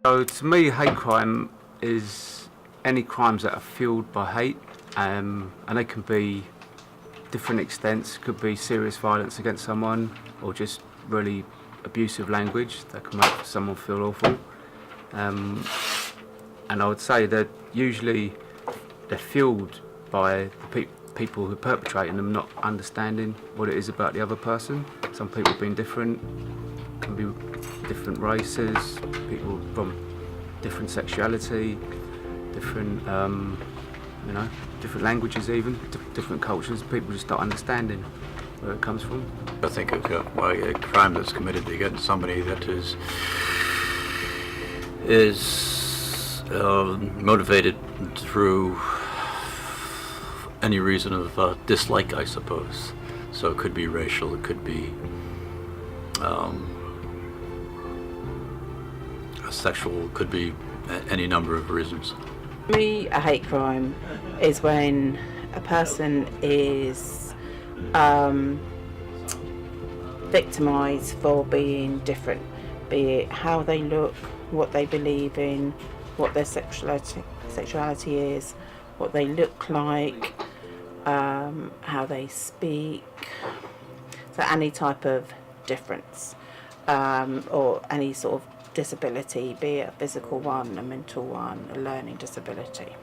So to me, hate crime is any crimes that are fueled by hate, and they can be different extents. Could be serious violence against someone, or just really abusive language that can make someone feel awful. And I would say that usually they're fueled by the people who are perpetrating them not understanding what it is about the other person. Some people being different, can be different races, people from different sexuality, different, different languages even, different cultures. People just start understanding where it comes from. I think a crime that's committed against somebody that is motivated through any reason of dislike, I suppose. So it could be racial, it could be sexual, could be any number of reasons. For me, a hate crime is when a person is victimised for being different, be it how they look, what they believe in, what their sexuality is, what they look like, how they speak. So any type of difference, or any sort of disability, be it a physical one, a mental one, a learning disability.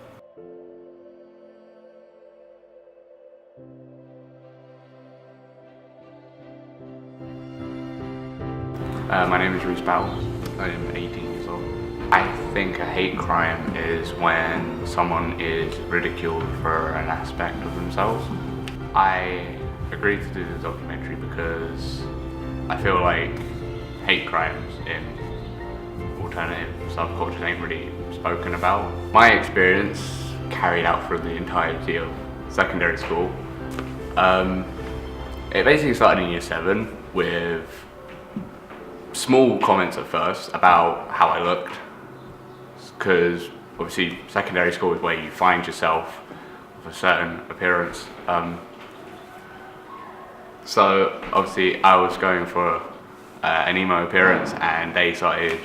My name is Reece Bowell. I'm 18 years old. I think a hate crime is when someone is ridiculed for an aspect of themselves. I agreed to do the documentary because I feel like hate crimes in alternative subcultures ain't really spoken about. My experience carried out through the entirety of secondary school. It basically started in year 7 with small comments at first about how I looked, because obviously secondary school is where you find yourself with a certain appearance. So obviously I was going for an emo appearance, and they started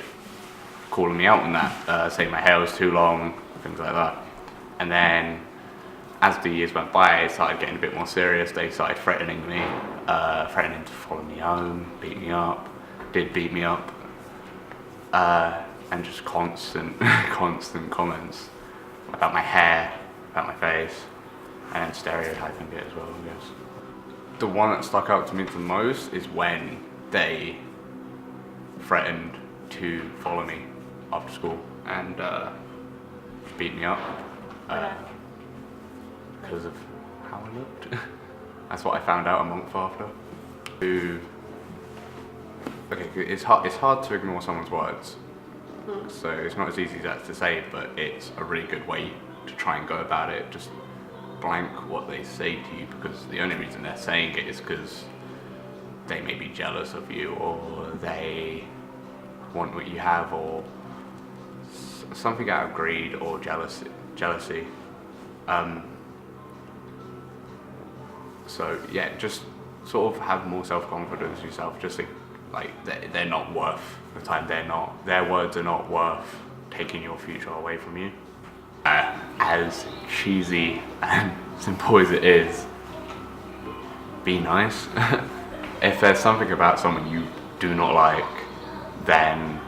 calling me out on that, saying my hair was too long, things like that. And then as the years went by, it started getting a bit more serious. They started threatening me, threatening to follow me home, beat me up, did beat me up, and just constant comments about my hair, about my face, and then stereotyping it as well, I guess. The one that stuck out to me the most is when they threatened to follow me after school and beat me up because of how I looked. That's what I found out a month after. Okay, it's hard to ignore someone's words. So it's not as easy as that to say, but it's a really good way to try and go about it. Just blank what they say to you, because the only reason they're saying it is because they may be jealous of you, or they want what you have, or something out of greed or jealousy. So yeah, just sort of have more self-confidence in yourself. Just think like they're not worth the time. Their words are not worth taking your future away from you. As cheesy and simple as it is, be nice. If there's something about someone you do not like, then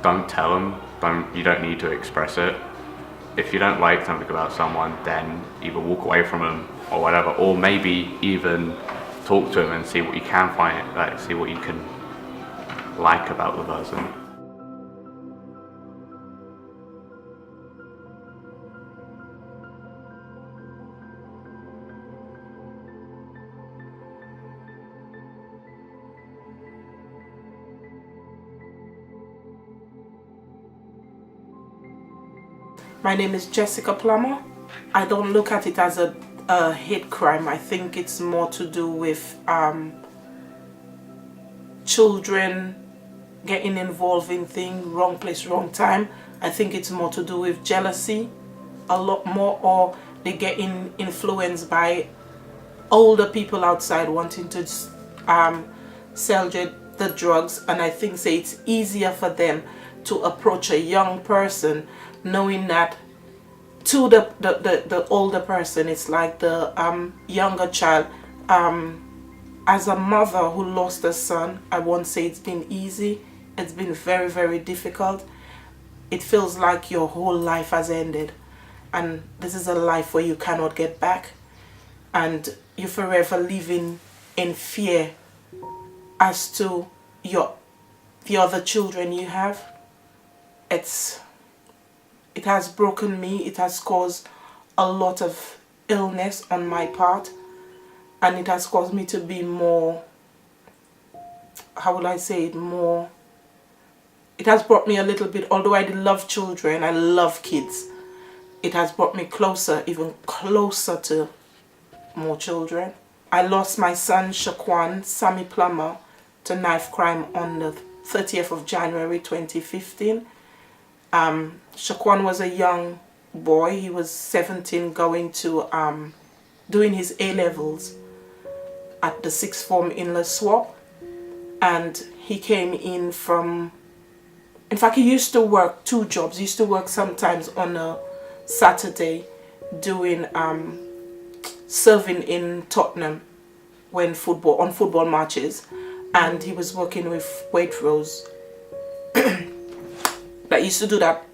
don't tell them. You don't need to express it. If you don't like something about someone, then either walk away from them or whatever, or maybe even talk to them and see what you can find, like see what you can like about the person. My name is Jessica Plummer. I don't look at it as a hate crime. I think it's more to do with children getting involved in things, wrong place, wrong time. I think it's more to do with jealousy, a lot more, or they getting influenced by older people outside wanting to sell the drugs, and I think it's easier for them to approach a young person, knowing that to the older person, it's like the younger child. As a mother who lost a son, I won't say it's been easy. It's been very, very difficult. It feels like your whole life has ended, and this is a life where you cannot get back, and you're forever living in fear as to the other children you have. It has broken me. It has caused a lot of illness on my part, and it has caused me to be more, how would I say it, more, it has brought me a little bit, although I love children, I love kids, it has brought me closer, even closer to more children. I lost my son Shaquan Sammy Plummer to knife crime on the 30th of January 2015. Shaquan was a young boy. He was 17, going to doing his A-levels at the sixth form in Le Swap, and he came in from, in fact he used to work 2 jobs. He used to work sometimes on a Saturday doing serving in Tottenham when football matches, and he was working with Waitrose. That used to do that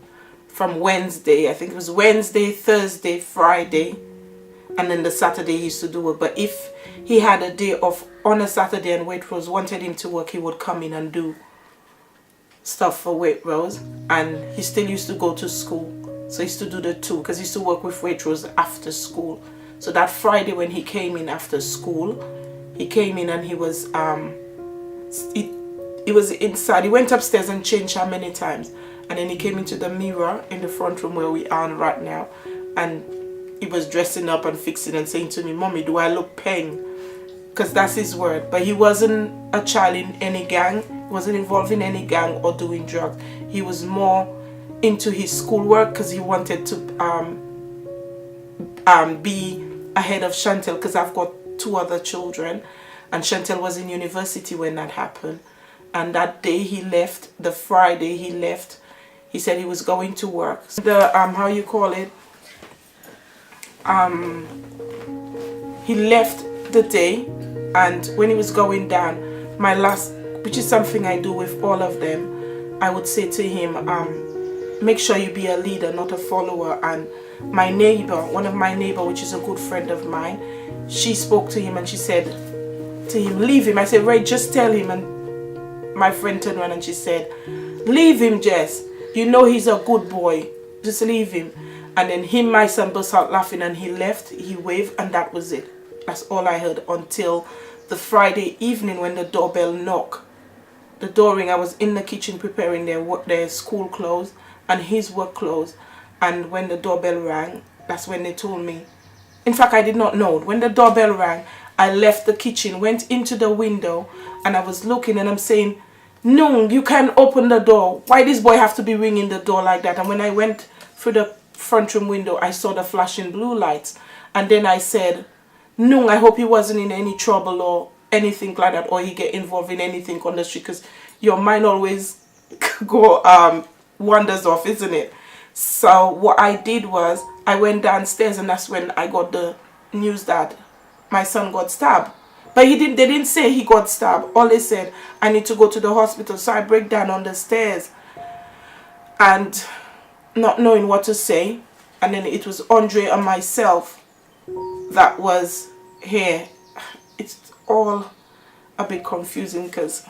from Wednesday, I think it was Wednesday, Thursday, Friday, and then the Saturday he used to do it. But if he had a day off on a Saturday and Waitrose wanted him to work, he would come in and do stuff for Waitrose, and he still used to go to school, so he used to do the 2, because he used to work with Waitrose after school. So that Friday when he came in after school, he came in and he was he was inside. He went upstairs and changed how many times, and then he came into the mirror in the front room where we are right now, and he was dressing up and fixing and saying to me, "Mommy, do I look peng?" Because that's his word. But he wasn't a child in any gang. He wasn't involved in any gang or doing drugs. He was more into his schoolwork because he wanted to be ahead of Chantel, because I've got 2 other children, and Chantel was in university when that happened. And that day he left, the Friday he left, he said he was going to work. The how you call it, he left the day, and when he was going down, my last, which is something I do with all of them, I would say to him, make sure you be a leader, not a follower. And my neighbor, one of my neighbor, which is a good friend of mine, she spoke to him and she said to him, leave him. I said, Ray, just tell him. And my friend turned around and she said, leave him, Jess. You know he's a good boy. Just leave him. And then my son burst out laughing, and he left, he waved, and that was it. That's all I heard until the Friday evening when the doorbell knocked. The door ring, I was in the kitchen preparing their school clothes and his work clothes. And when the doorbell rang, that's when they told me. In fact, I did not know. When the doorbell rang, I left the kitchen, went into the window, and I was looking and I'm saying, no, you can't open the door. Why this boy have to be ringing the door like that? And when I went through the front room window, I saw the flashing blue lights. And then I said, no, I hope he wasn't in any trouble or anything like that, or he get involved in anything on the street, because your mind always go wanders off, isn't it? So what I did was I went downstairs, and that's when I got the news that my son got stabbed. But they didn't say he got stabbed. All they said, I need to go to the hospital. So I break down on the stairs and not knowing what to say. And then it was Andre and myself that was here. It's all a bit confusing because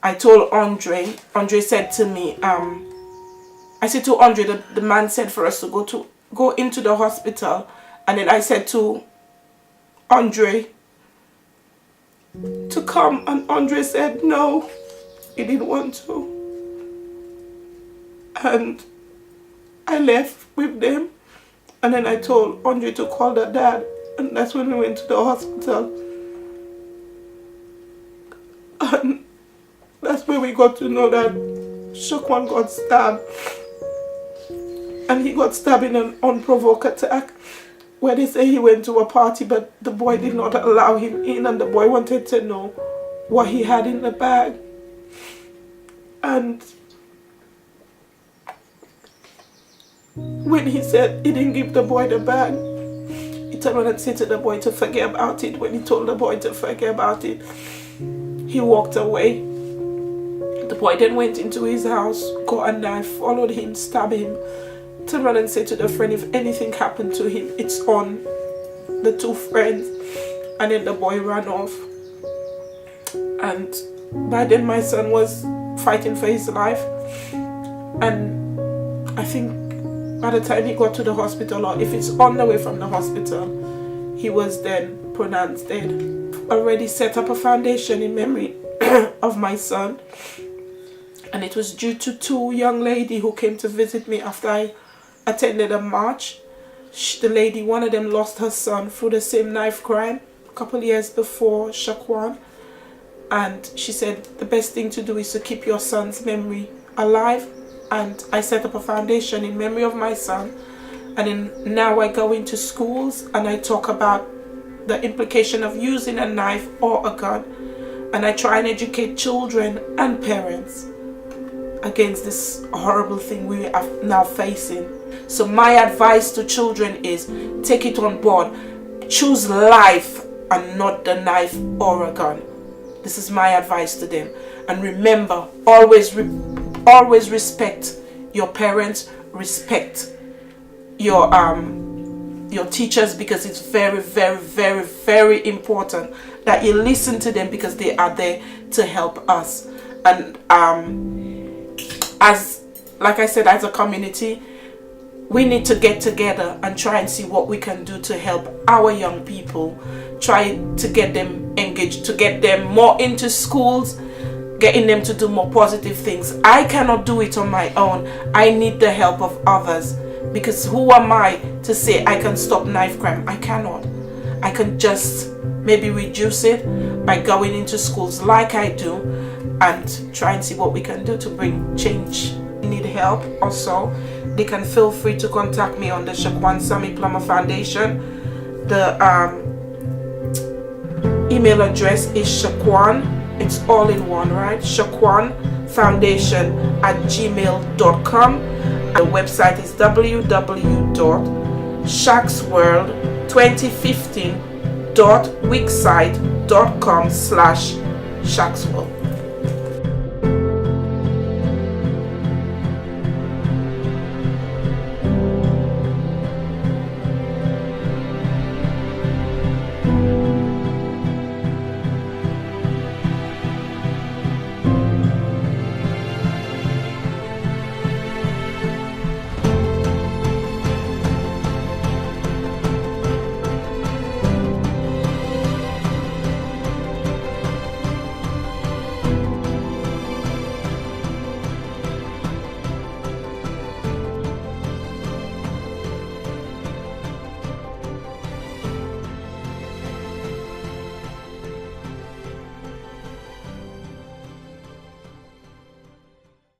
I told Andre said to me, I said to Andre that the man said for us to go into the hospital, and then I said to Andre to come, and Andre said no, he didn't want to. And I left with them, and then I told Andre to call the dad, and that's when we went to the hospital. And that's where we got to know that Shaquan got stabbed. And he got stabbed in an unprovoked attack, where they say he went to a party, but the boy did not allow him in, and the boy wanted to know what he had in the bag. And when he said he didn't give the boy the bag, he turned around and said to the boy to forget about it. When he told the boy to forget about it, he walked away. The boy then went into his house, got a knife, followed him, stabbed him, turned around and said to the friend, if anything happened to him, it's on the two friends. And then the boy ran off. And by then my son was fighting for his life. And I think by the time he got to the hospital, or if it's on the way from the hospital, he was then pronounced dead. Already set up a foundation in memory of my son. And it was due to two young ladies who came to visit me after I attended a march. The lady, one of them lost her son through the same knife crime a couple of years before Shaquan. And she said the best thing to do is to keep your son's memory alive. And I set up a foundation in memory of my son. And then now I go into schools and I talk about the implication of using a knife or a gun. And I try and educate children and parents against this horrible thing we are now facing. So my advice to children is take it on board. Choose life and not the knife or a gun. This is my advice to them. And remember, always respect your parents, respect your teachers, because it's very, very, very, very important that you listen to them, because they are there to help us. And like I said, as a community, we need to get together and try and see what we can do to help our young people, try to get them engaged, to get them more into schools, getting them to do more positive things. I cannot do it on my own. I need the help of others, because who am I to say I can stop knife crime? I cannot. I can just maybe reduce it by going into schools like I do and try and see what we can do to bring change. Need help also, they can feel free to contact me on the Shaquan Sammy Plummer Foundation. The email address is Shaquan, it's all in one, right? Shaquan Foundation @gmail.com. The website is www.shacksworld2015.wixsite.com/Shacksworld.